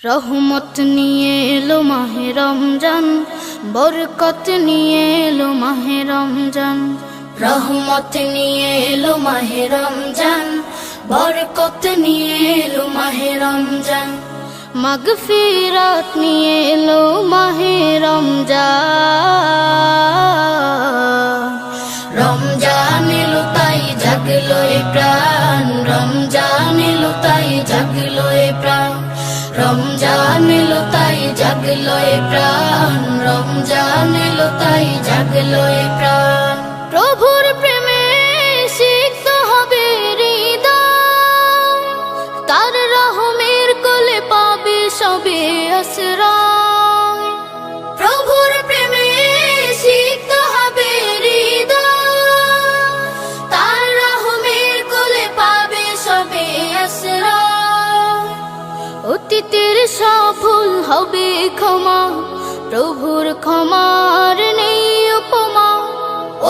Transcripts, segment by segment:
রহমত নিয়ে এলো মাহে রমজান, বরকত নিয়ে এলো মাহে রমজান। রহমত নিয়ে এলো মাহে রমজান, বরকত নিয়ে এলো মাহে রমজান। মাগফিরাত নিয়ে এলো মাহে রমজান। রমজান এলো তাই জাগলো এ প্রাণ, রমজান এলো তাই জাগলো এ প্রাণ। রমজান এলো তাই জাগলো এ প্রাণ, রমজান এলো তাই জাগলো এ প্রাণ। প্রভুর প্রেমে সিক্ত হবে হৃদয়, তার রহমের কোলে পাবে সবে আশ্রয়। প্রভুর প্রেমে সিক্ত হবে হৃদয়, তার রহমের কোলে পাবে সবে আশ্রয়। অতীতের সব ভুল হবে ক্ষমা, প্রভুর ক্ষমার নেই উপমা।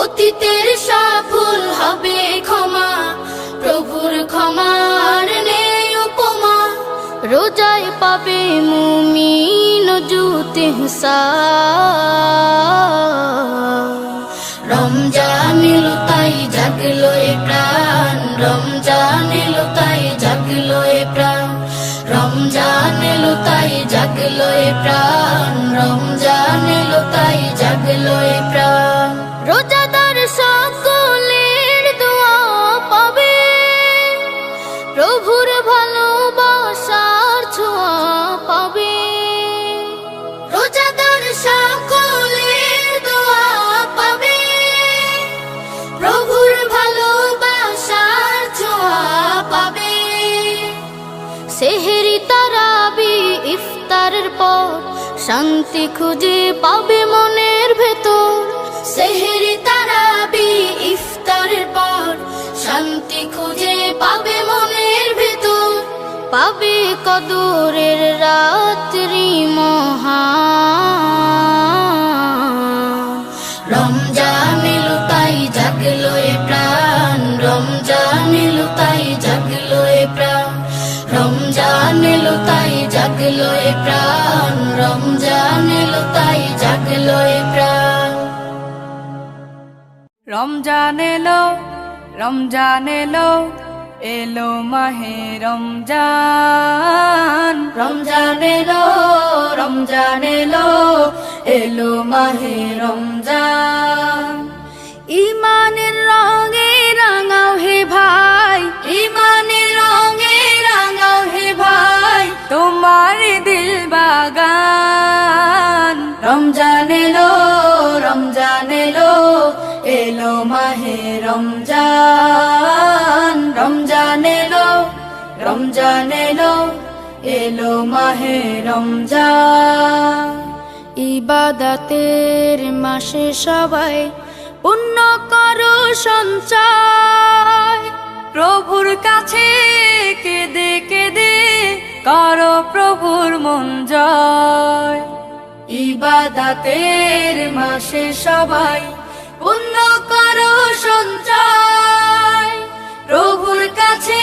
অতীতের সব ভুল হবে ক্ষমা, প্রভুর ক্ষমার নেই উপমা। রোজায় পাবে মুমিন জুতে হুসান। রমজান এলো তাই জাগলো এ প্রাণ, রমজান এলো তাই জাগলো এ প্রাণ। রমজান এলো তাই জাগলো এ প্রাণ, রমজান এলো তাই জাগলো এ প্রাণ। রোজাদার সকলের দোয়া পাবে, প্রভুর ভালোবাসার ছোঁয়া পাবে। রোজাদার সকলের দোয়া পাবে, প্রভুর ভালোবাসার ছোঁয়া পাবে। সেহেরি তারাবি ইফতারের পর শান্তি খুঁজে পাবে মনের ভেতর। সেহেরি তারাবি ইফতারের পর শান্তি খুঁজে পাবে মনের ভেতর। পাবে কদরের রাত্রি মহান। রমজান এলো তাই জাগলো এ প্রাণ, রমজান এলো তাই জাগলো এ প্রাণ। রমজান এলো তাই জাগলো এ প্রাণ, রমজান এলো তাই জাগলো এ প্রাণ। রমজান এলো, রমজান এলো, এলো মাহে রমজান। রমজান এলো, রমজান এলো, এলো মাহে রমজান। ইমানের রঙে রাঙাও হে ভাই, ইমানের রঙে রাঙাও হে ভাই, তোমার দিল বাগান। রমজান এলো, রমজান এলো, এলো মাহে রমজান। রমজান এলো, রমজান এলো, এলো মাহে রমজান। ইবাদতের মাসে সবাই পুণ্য করো সঞ্চয়, প্রভুর কাছে কেঁদে কেঁদে করো প্রভুর মন জয়। ইবাদতের মাসে সবাই পুণ্য করো সঞ্চয়, প্রভুর কাছে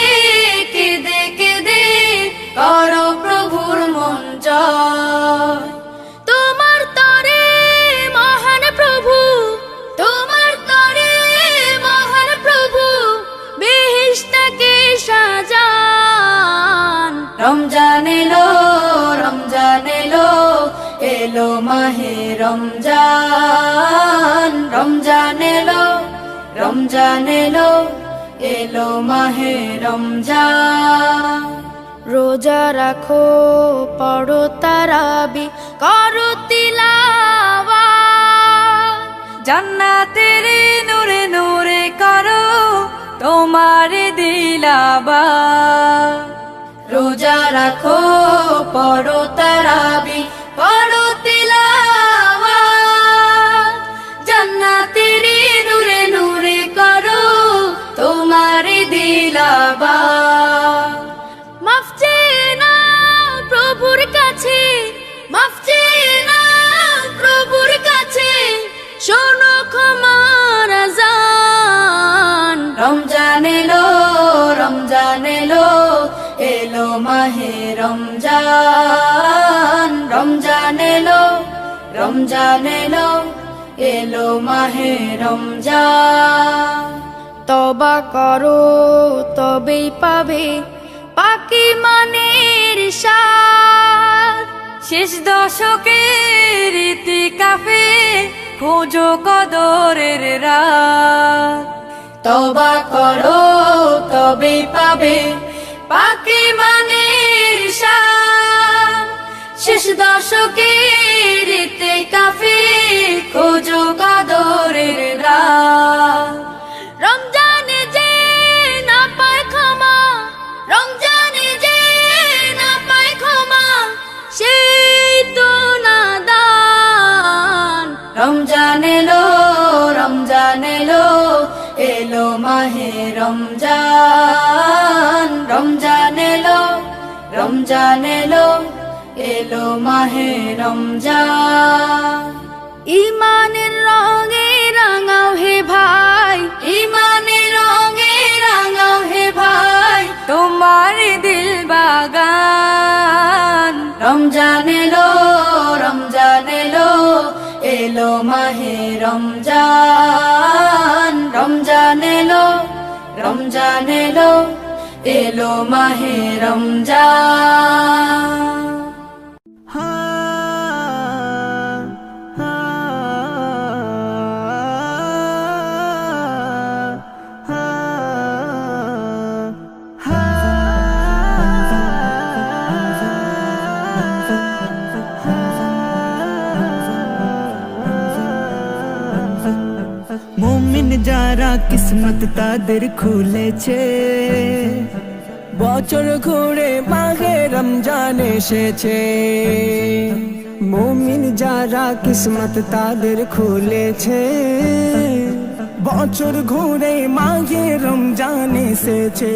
কেঁদে কেঁদে করো প্রভুর মন জয়। তোমার তরে মহান প্রভু, তোমার তরে মহান প্রভু, বেহেশতকে সাজান। রমজান এলো, রমজান এলো, এলো মাহে রমজান। রমজান এলো, রমজান এলো, এলো মাহে রমজান। রোজা রাখো, পড়ো তারাবি, করো তিলাওয়াত, জান্নাতের নূরে নূরে করো তোমার দিলাবাত। রোজা রাখো, পড়ো তারাবি, পড়ো তিলাওয়াত, জান্নাতের নূরে নূরে করো তোমার দিলাবাত। মাফ চেয়ে নাও প্রভুর কাছে, মাফ চেয়ে নাও প্রভুর কাছে, শোনো ক্ষমার আযান। রমজান এলো, রমজান এলো, এলো মাহে রমজান। রমজান এলো এলো মাহে রমজান। তবা করো তবেই পাবে পাকি মানের স্বাদ। শেষ দশকের ইতিকাফে খোঁজো কদরের রাত। তওবা করো তবেই পাবে পাকি মানের স্বাদ। শেষ দশকের ইতিকাফে খোঁজো কদরের রাত। রমজানে যে না পায় ক্ষমা, রমজানে যে না পায় ক্ষমা, সেই তো নাদান। রমজান এলো রমজান এলো এলো মাহে রমজান। রমজান এলো রমজান এলো এলো মাহে রমজান। ইমানের রঙে রাঙাও হে ভাই, ইমানের রঙে রাঙাও হে ভাই, তোমার দিল বাগান। রমজান এলো রমজান এলো এলো মাহে রমজান। রমজান এলো রমজান এলো এলো মাহে রমজান। মুমিন যারা কিসমত তাদের খুলেছে, বছর ঘুরে মাহে রমজান এসেছে। মুমিন যারা কিসমত তাদের খুলেছে, বছর ঘুরে মাহে রমজান এসেছে।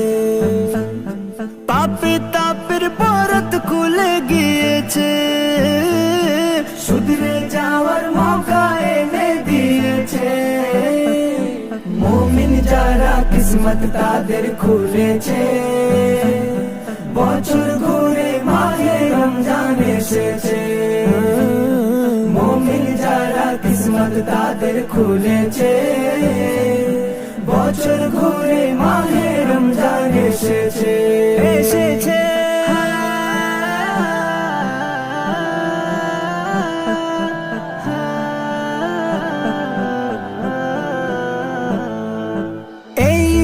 পাপে তাপের পরত খুলে গিয়েছে, শুধরে যাওয়ার মৌকা এনে দিয়েছে। মুমিন যারা কিসমত তাদের খুলেছে, বছর ঘুরে মাহে রমজান এসেছে। মুমিন যারা কিসমত তাদের খুলেছে, বছর ঘুরে মাহে রমজান এসেছে এসেছে।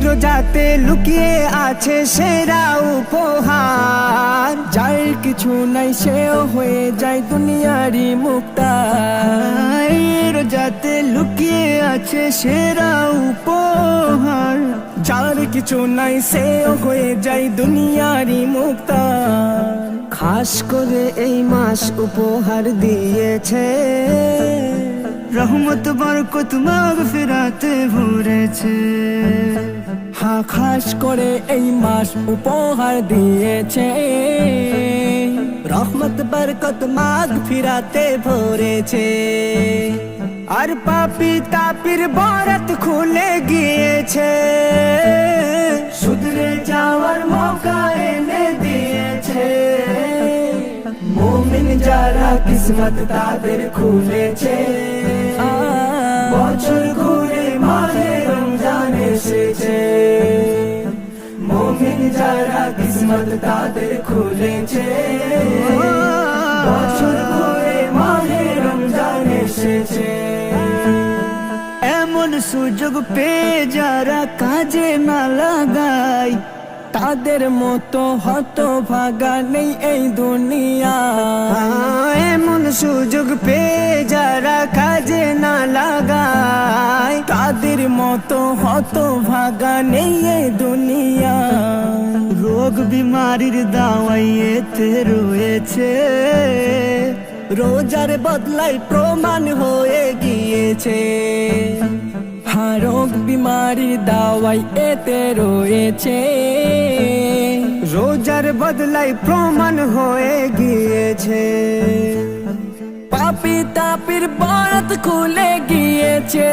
রোজাতে লুকিয়ে আছে সেরা উপহার, যার কিছু নাই সেও হয়ে যায় দুনিয়ারি মুক্তার। রোজাতে লুকিয়ে আছে সেরা উপহার, যার কিছু নাই সেও হয়ে যায় দুনিয়ারি মুক্তার। খাস করে এই মাস উপহার দিয়েছে, রহমত বরকত মাগফিরাতে ভরেছে। হ্যাঁ, খাস করে এই মাস উপহার দিয়েছে, রহমত বরকত মাগফিরাতে ভরেছে। আর পাপী তাপির বরাত খুলে গিয়েছে, শুধরে যাওয়ার মৌকা এনে দিয়েছে। মুমিন যারা কিসমত তাদের খুলেছে, বছর ঘুরে মাহে রমজান এসেছে। মুমিন যারা কিসমত তাদের খুলেছে, বছর ঘুরে মাহে রমজান এসেছে। এমন সুযোগ পেয়ে যারা কাজে না লাগায়, তাদের মতো হতভাগা নেই এই দুনিয়া। এমন সুযোগ পেয়ে যারা কাজে না লাগায়, তাদের মতো হতভাগা নেই এই দুনিয়া। রোগ বিমারির দাওয়াই এতে রয়েছে, রোজার বদলায় প্রমাণ হয়ে গিয়েছে। হ্যাঁ, রোগ বিমারির দাওয়াই এতে রয়েছে, রোজার বদলায় প্রমাণ হয়ে গিয়েছে। পাপী তাপির বরাত খুলে গিয়েছে,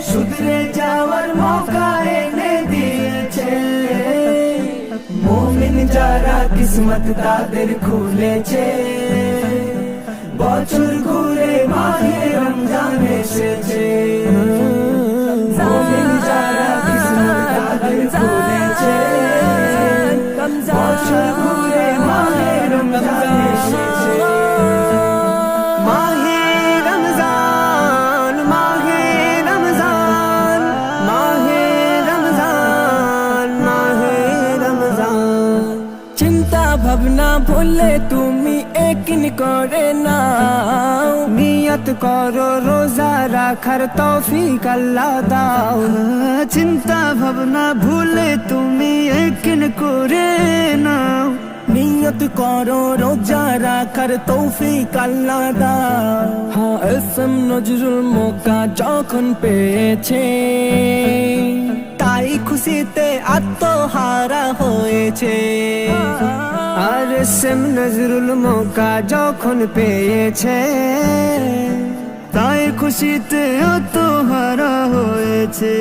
শুধরে যাওয়ার মৌকা এনে দিয়েছে। মুমিন যারা কিসমত তাদের খুলেছে, বছর ঘুরে মাহে রমজান এসেছে মুমিন যারা কিসমত তাদের খুলেছে বছর ঘুরে মাহে রমজান এসেছে মাহে রমজান মাহে রমজান মাহে রমজান মাহে রমজান চিন্তা ভাবনা ভুলে তুমি একিন করে নাও নিয়ত করো রোজা রাখার তৌফিক আল্লাহ দাও চিন্তা ভাবনা ভুলে তুমি একিন করে নাও নিয়ত করো রোজা রাখার তৌফিক আল্লাহ দাও হ্যাঁ এসএম নজরুল মৌকা যখন পেয়েছে তাই খুশিতে আত্মহারা হয়েছে আর এসএম নজরুল মৌকা যখন পেয়েছে তাই খুশিতে আত্মহারা হয়েছে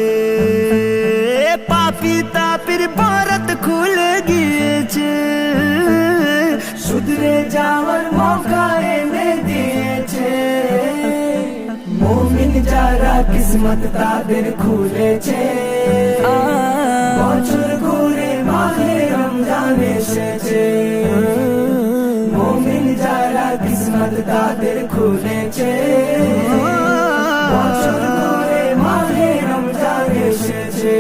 পাপী তাপির বরত খুলে গিয়েছে শুধরে যাওয়ার মৌকা এনে দিয়েছে মুমিন যারা কিসমত তাদের খুলেছে বছর ঘুরে মাহে রমজান এসেছে মুমিন যারা কিসমত তাদের খুলেছে বছর ঘুরে মাহে রমজান এসেছে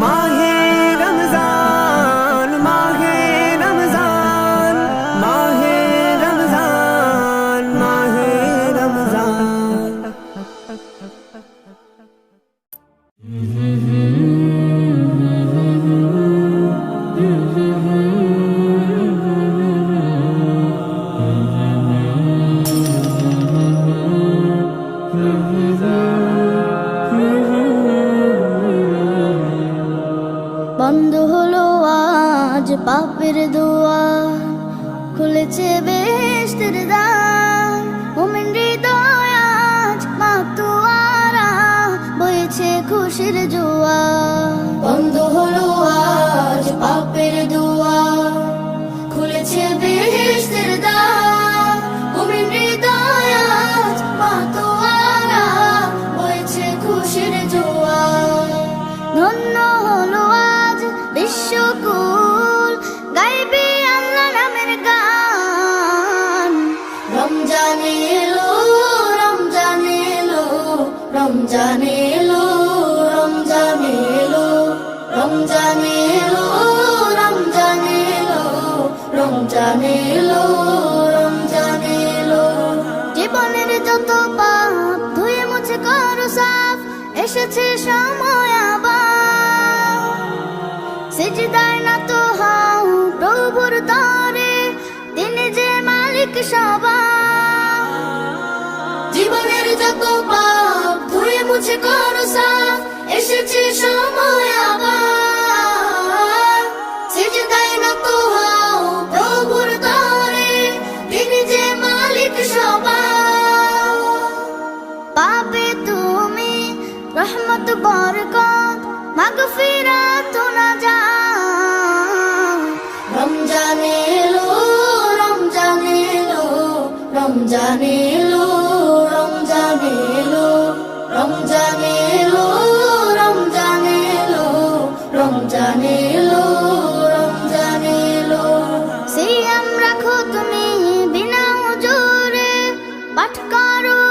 মাহে রমজান মাহে রমজান মাহে রমজান মাহে রমজান বন্ধ হলো আজ পাপের দুয়ার, খুলেছে বেহেশতের দ্বার। মুমিন হৃদয় আজ মাতোয়ারা, বইছে খুশির জোয়ার। বন্ধ হলো আজ পাপের দুয়ার, খুলেছে বেহেশতের দ্বার। মুমিন হৃদয় আজ মাতোয়ারা, বইছে খুশির জোয়ার। ধন্য হলো আজ বিশ্বকুল, গাইবে আল্লাহ নামের গান। রমজান এলো, রমজান এলো, রমজান এলো, রমজান এলো, রমজান এলো, রমজান এলো, রমজান এলো, রমজান এলো। জীবনের যত পাপ ধুয়ে মুছে করো সাফ, এসেছে সময় আবার। সিজদায় নত হও প্রভুর তরে, তিনি যে মালিক সবার। জীবনের যত পাপ ধুয়ে মুছে করো সাফ, এসেছে সময় আবার। সিজদায় নত হও প্রভুর তরে, তিনি যে মালিক সবার। পাবে তুমি রহমত বরকত, মাগফিরাত নাজাত। রমজান এলো, রমজান এলো, রমজান এলো, রমজান এলো, রমজান এলো, রমজান এলো, রমজান এলো, রমজান এলো। সিয়াম রাখো তুমি বিনা উজুরে, পাঠ করো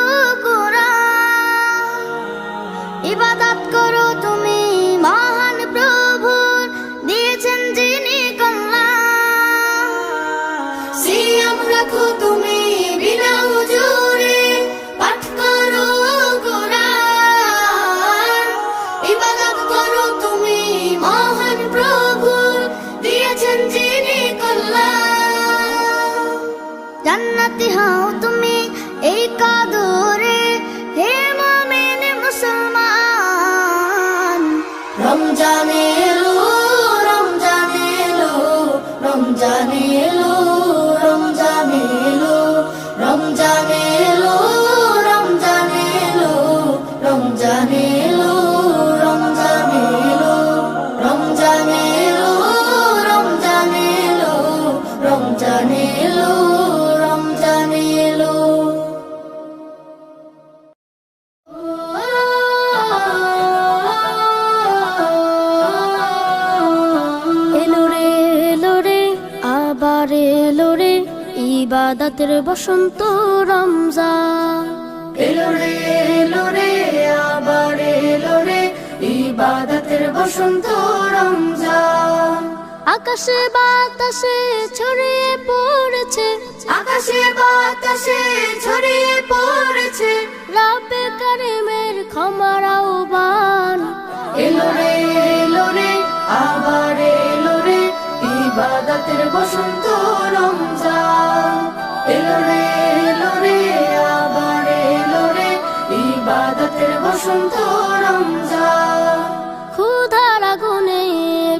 কুরআন। ইবাদত করো তুমি মহান প্রভুর, দিয়েছেন যিনি কল্যাণ। সিয়াম রাখো তুমি বিনা হুজুরে, পাঠ করো কুরআন। ইবাদত করো তুমি মহান প্রভুর, দিয়েছেন যিনি কল্যাণ। জান্নাতি হও তুমি এই কদরে, হে মুমিন মুসলমান। রমজান এলো, রমজান এলো, রমজান এলো, রমজান এলো, রমজান এলো, রমজান এলো, রমজান এলো, রমজান এলো, রমজান এলো, রমজান এলো, রমজান এলো, রমজান ইবাদতের বসন্ত রমজান। এলো রে আবার এলো রে ইবাদতের বসন্ত রমজান। আকাশে বাতাসে ছড়িয়ে পড়েছে, আকাশে বাতাসে ছড়িয়ে পড়েছে রব্বে কারিমের ক্ষমার আহ্বান। এলো রে আবার এলো রে ইবাদতের বসন্ত রমজান। এলো রে আবার এলো রে ইবাদতের বসন্ত রমজান। ক্ষুধার আগুনে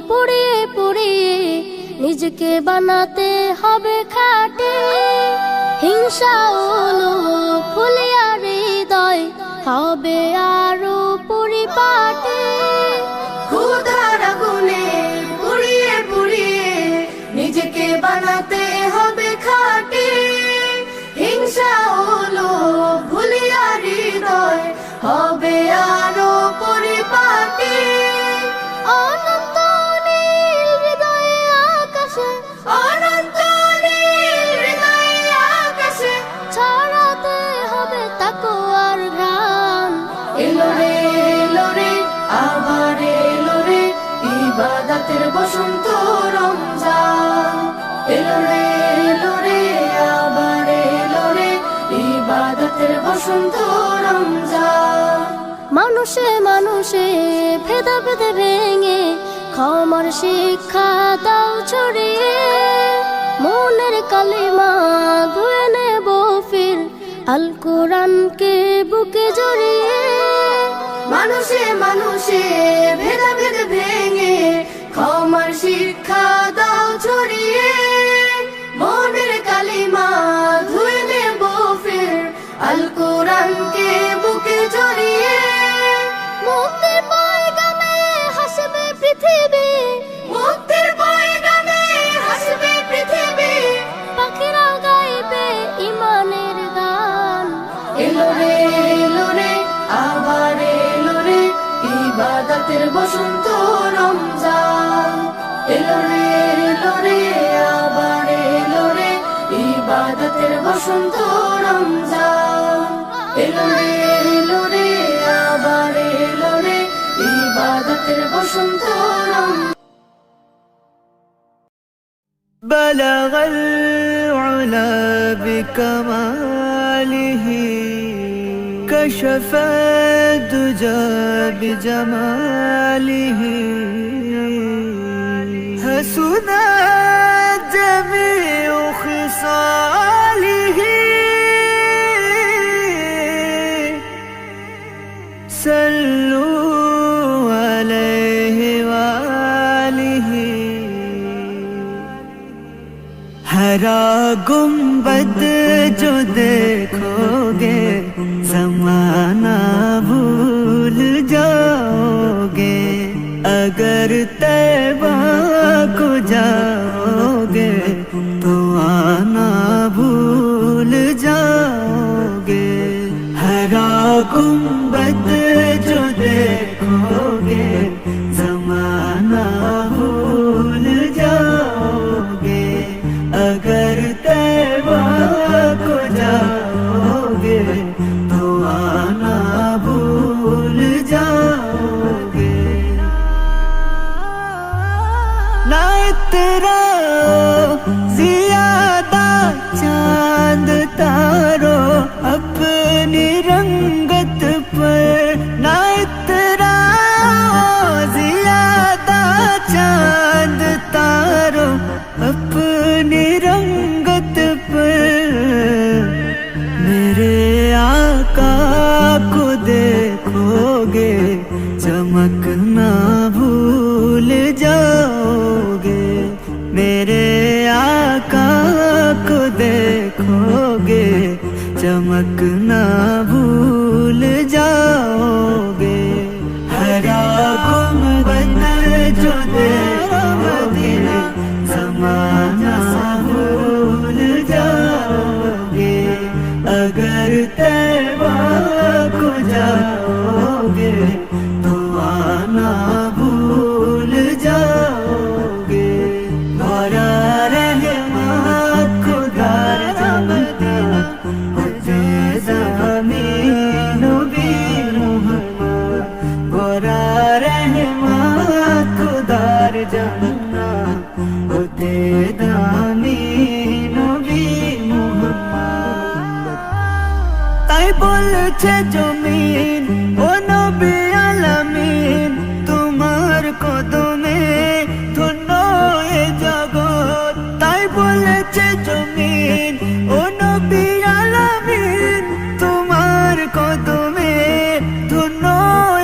পুড়িয়ে পুড়িয়ে নিজেকে বানাতে হবে খাঁটি, হিংসা ও লোভ ফুলিয়া হৃদয় হবে আরো পরিপাটি। ক্ষুধার আগুনে পুড়িয়ে পুড়িয়ে নিজেকে বানাতে হবে খাঁটি, হিংসা ও লোভ ভুলিয়া হৃদয় হবে আরো পরিপাটি। অনন্ত নীল হৃদয়ে আকাশে, অনন্ত নীল হৃদয়ে আকাশে ছড়াতে হবে তাকওয়ার ঘ্রাণ। এলো রে আবার এলো রে ইবাদতের বসন্ত রমজান। এলো রে আবার এলো রে ইবাদতের বসন্ত রমজান। মানুষে মানুষে ভেদাভেদে ভেঙে ক্ষমার শিক্ষা দাও ছড়িয়ে, মনের কালিমা ধুয়ে নেব ফির আল কোরআনকে বুকে জড়িয়ে। মানুষে মানুষে ভেদাভেদ ভেঙে ক্ষমার শিক্ষা দাও ছড়িয়ে, মনের কালিমা ধুয়ে নেব ফির আল কোরআনকে বুকে জড়িয়ে। মুক্তির পয়গামে হাসবে পৃথিবী, মুক্তির পয়গামে হাসবে পৃথিবী, পাখিরা গাইবে ইমানের গান। এলো রে আবার এলো রে ইবাদতের বসন্ত রমজান। এলো রে আবার এলো রে ইবাদতের বসন্ত রমজান। এলো রে আবার এলো রে ইবাদতের বসন্ত রমজান। بلغ العلا بكماله كشف الدجى بجماله حسنت جميع خصاله صلوا عليه وآله हरा गुंबद जो देखोगे ज़माना भूल जाओगे, अगर तैबा को जाओगे तो आना भूल जाओगे। हरा गुंबद जो देखोगे ज़माना भूल जाओगे, अगर तैबा को जाओगे तो आना भूल जाओगे। ना तेरा ज़ियादा चांद तारो अपनी रंगत पर, ना तेरा ज़ियादा चांद तारो अपनी रंगत पर, मेरे आका को देखोगे चमकना भूल जाओगे। मेरे आका को देखोगे चमकना भूल जाओगे। हरा गुंबद जो देखोगे ज़माना भूल जाओगे, अगर तैबा को जाओगे तो आना भूल जाओगे। और रहमत खुदा তাই বলেছে জমিন ও নবী আলামিন তোমার কদমে ধন্য এ জগৎ তাই বলেছে জমিন ও নবী আলামিন তোমার কদমে ধন্য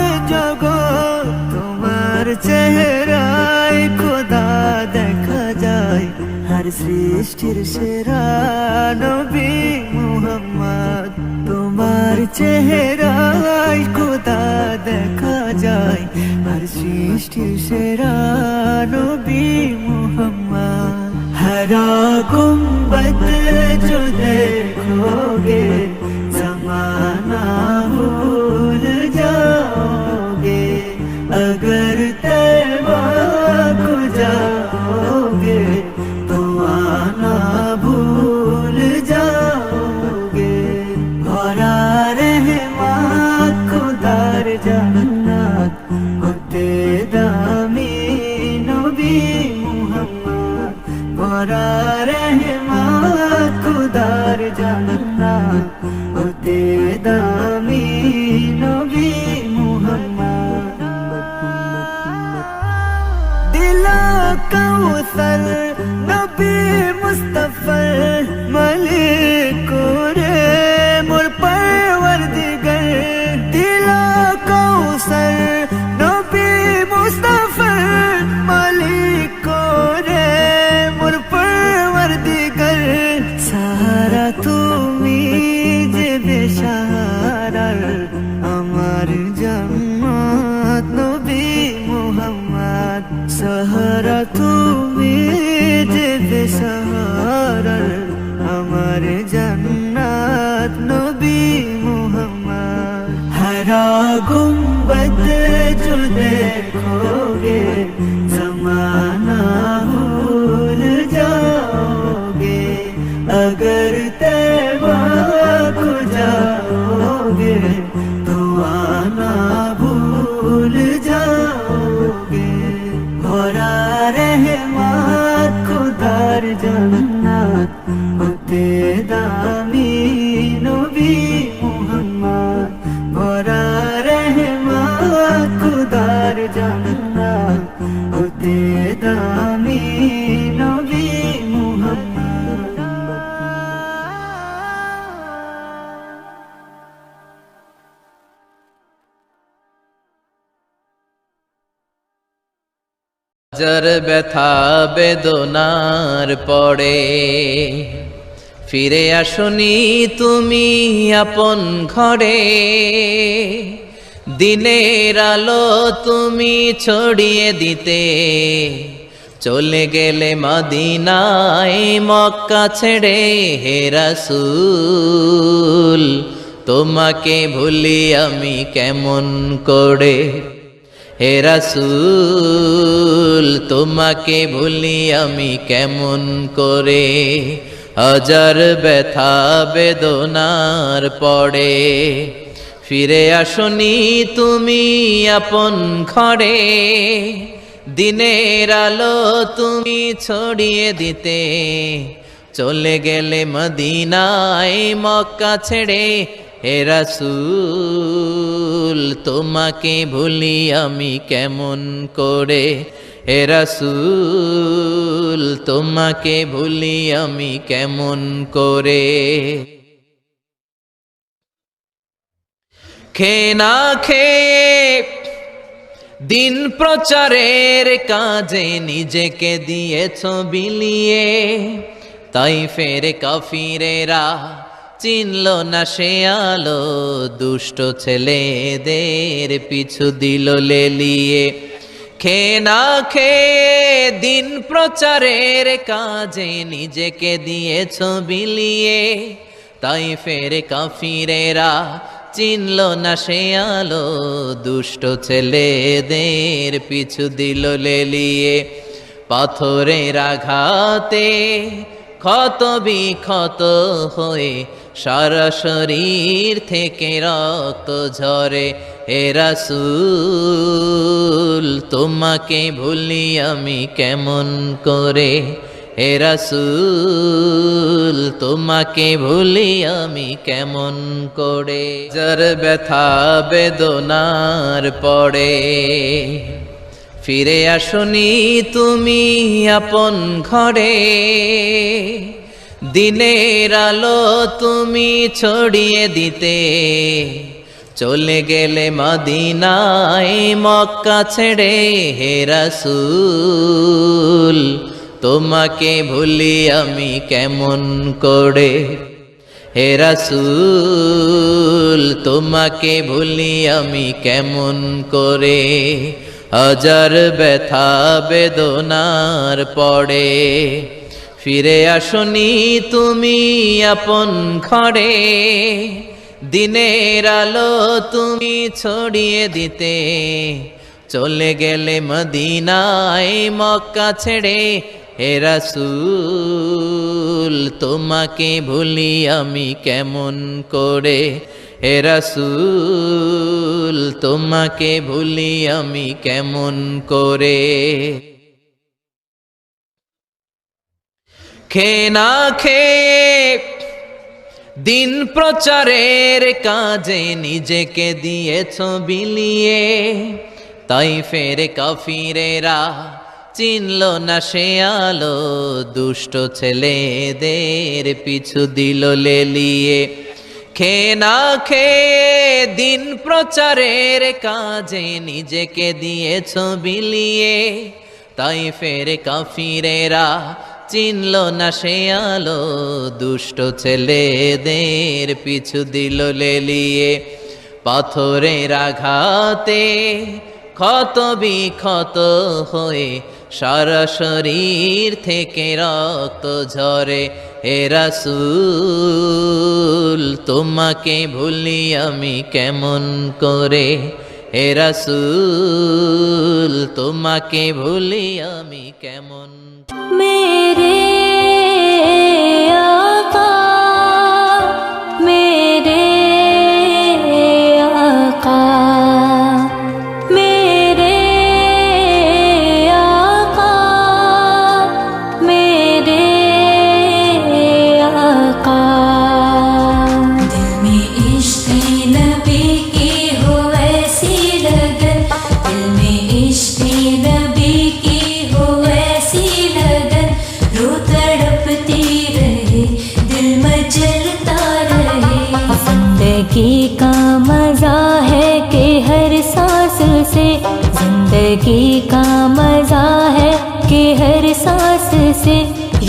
এ জগৎ তোমার চেহারায় খোদা দেখা যায় हर सृष्टिर सेरा नबी मुहम्मद तुम्हार चेहराय खुदा देखा जाए हर सृष्टिर सेरा नबी मुहम्मद हरा गुंबद जो देखोगे जमाना भूल जाओगे अगर तैबा को जाओगे आना भूल जाओगे भरा रहमत खुदार जन्नत होते दामी नबी मुहम्मद भरा रहमत खुदार जन्नत होते दामी नबी मुहम्मद दिला कौसर नबी मुस्तफा मलिक रे मोर परवरदिगर दिला कौसर नबी मुस्तफा मलिक रे मोर परवरदिगर सारा তুমি যে বেশারার আমার জান্নাত নবী মুহাম্মদ সাহারা তুমি যে বেশারার আমার জান্নাত নবী মুহাম্মদ हरा गुंबद जो देखोगे जमाना भूल जाओगे अगर तैबा को जाओगे तो आना भूल जाओगे भरा रहमत खुदार जन्नत होते दामी नबी मुहम्मद भरा रहमत खुदार जन्नत होते दामी नबी मुहम्मद হাজার ব্যথা বেদনার পরে ফিরে আসনি তুমি আপন ঘরে দিনের আলো তুমি ছড়িয়ে দিতে চলে গেলে মদিনায় মক্কা ছেড়ে হে রাসূল তোমাকে ভুলি আমি কেমন করে হে রাসূল তোমাকে ভুলি আমি কেমন করে হাজার ব্যথা বেদনার পড়ে ফিরে আসনি তুমি আপন ঘরে দিনের আলো তুমি ছড়িয়ে দিতে চলে গেলে মদিনায় মক্কা ছেড়ে হে রাসূল তোমাকে ভুলি আমি কেমন করে হে রাসূল তোমাকে ভুলি আমি কেমন করে খেয়ে না খেয়ে দিন প্রচারের কাজে নিজেকে দিয়েছ বিলিয়ে তাইফের কাফিরেরা চিনল না সে আলো দুষ্ট ছেলেদের পিছু দিল লেলিয়ে খেয়ে না খেয়ে দিন প্রচারের কাজে নিজেকে দিয়েছ বিলিয়ে তাইফের কাফিরেরা চিনল না সে আলো দুষ্ট ছেলেদের পিছু দিল লেলিয়ে পাথরের আঘাতে ক্ষত বিক্ষত হয়ে সারা শরীর থেকে রক্ত ঝরে হে রাসূল তোমাকে ভুলি আমি কেমন করে হে রাসূল তোমাকে ভুলি আমি কেমন করে। যার ব্যথা বেদনার পড়ে ফিরে আসনি তুমি আপন ঘরে, দিনের আলো তুমি ছড়িয়ে দিতে চলে গেলে মদিনায় মক্কা ছেড়ে। হে রাসূল তোমাকে ভুলি আমি কেমন করে। হে রাসূল তোমাকে ভুলি আমি কেমন করে। হাজার ব্যথা বেদনার পড়ে ফিরে আসনি তুমি আপন ঘরে, দিনের আলো তুমি ছড়িয়ে দিতে চলে গেলে মদিনায় মক্কা ছেড়ে। হে রাসূল তোমাকে ভুলি আমি কেমন করে। হে রাসূল তোমাকে ভুলি আমি কেমন করে। খেয়ে না খেয়ে দিন প্রচারের কাজে নিজেকে দিয়েছ বিলিয়ে, তাই ফের কাফিরেরা চিনল না সে আলো, দুষ্ট ছেলেদের পিছু দিল লেলিয়ে। খেয়ে না খেয়ে দিন প্রচারের কাজে নিজেকে দিয়েছ বিলিয়ে, তাই ফের কাফিরেরা চিনল না সে আলো, দুষ্ট ছেলেদের পিছু দিল লেলিয়ে। পাথরের আঘাতে ক্ষত বিক্ষত হয়ে সারা শরীর থেকে রক্ত ঝরে। হে রাসূল তোমাকে ভুলি আমি কেমন করে। হে রাসূল তোমাকে ভুলি আমি কেমন। मेरे आका मेरे आका मेरे आका मेरे आका। दिल में इश्क़ नबी की हो ऐसी लगन, दिल में इश्क़ नबी की हो ऐसी लगन, रो तड़पती रहे दिल मचलता रहे। जिंदगी का मजा है कि हर सांस से, जिंदगी का मजा है कि हर सांस से,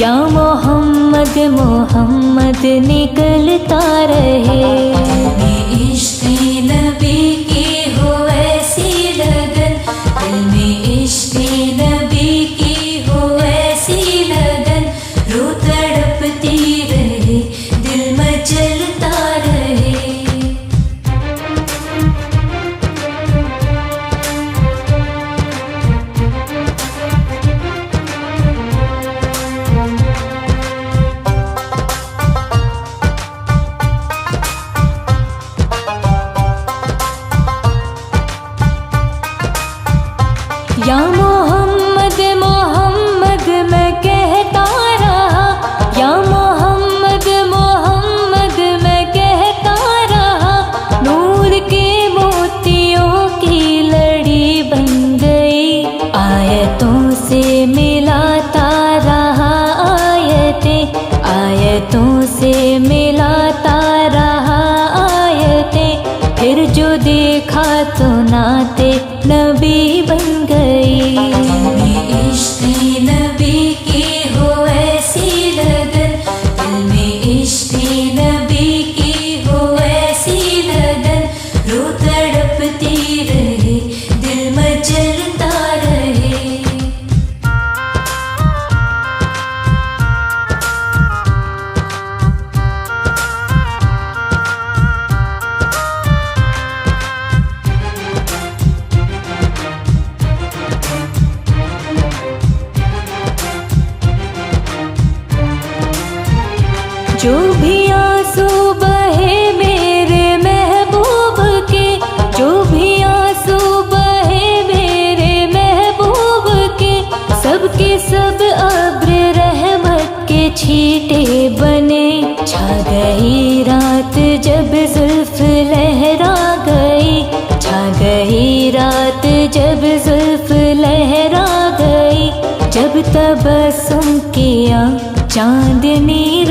या मोहम्मद मोहम्मद निकलता रहे। दिल में इश्क़ नबी की हो ऐसी लगन, दिल में इश्क़ नबी की हो ऐसी लगन, रो तड़पती रहे दिल मचलता रहे। या मोहम्मद मोहम्मद मैं कहता रहा, या मोहम्मद मोहम्मद मैं कहता रहा, नूर के मोतियों की लड़ी बन गई। आयतों से मिलाता रहा आयतें, आयतों से मिलाता रहा आयतें, फिर जो देखा तो नाते नबी बन गई। दिल में इश्क़ नबी की हो ऐसी लगन, दिल में इश्क़ नबी की हो ऐसी लगन, रो तड़पती रहे दिल मचलता रहे। जो भी आंसू बहे मेरे महबूब के, जो भी आंसू बहे मेरे महबूब के, सबके सब अब्र रहमत छींटे बने छा गई रात जब जुल्फ लहरा गई छा गई रात जब जुल्फ लहरा गई जब तबस्सुम किया चांदनी